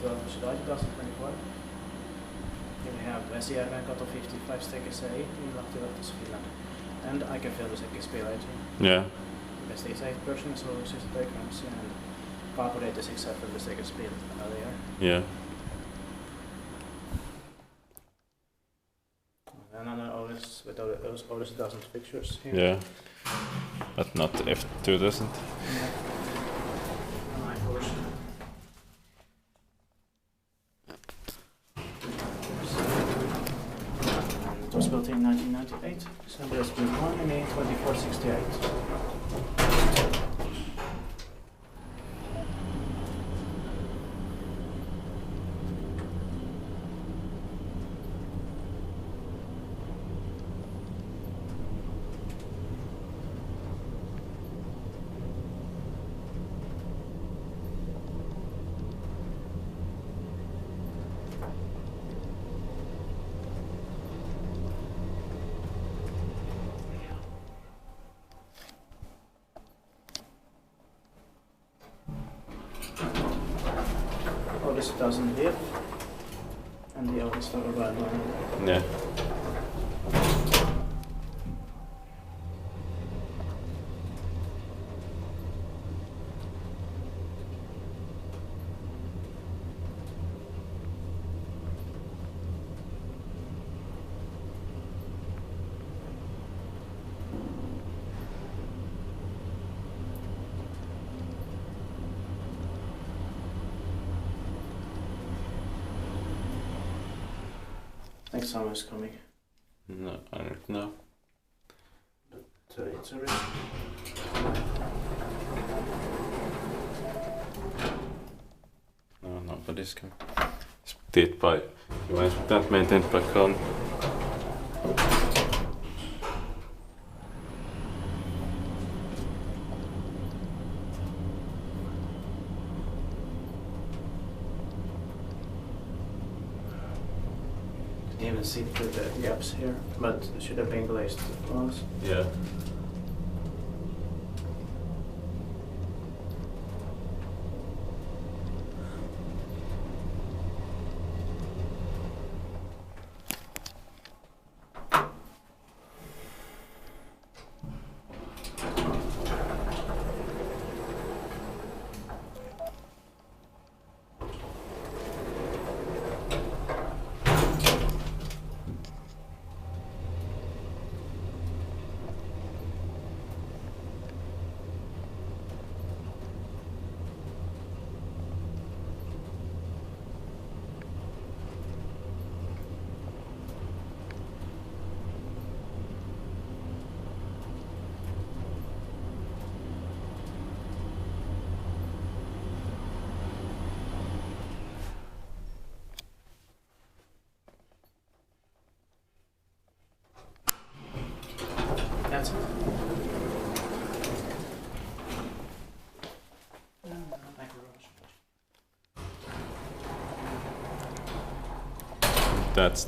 till July 2024. Here we have Vesijärvenkatu 55 stäckelse 8 in Lahti, Finland. And I can feel the second speed. Yeah. Best is 8% so 63 grams and carbon 86 after the second speed earlier. Yeah. And then Otis with Otis 1000 fixtures here. Yeah. But not F2000. Yeah. And I push. It was built in 1998, so there's been one in 2468. Otis 1000 here, and the Otis for a Yeah. Next summer is coming. No, I don't know. So it's a risk. No, nobody's come. Did by that maintained by Con. Even see through the gaps here, but it should have been glazed walls. Yeah. That's it. That's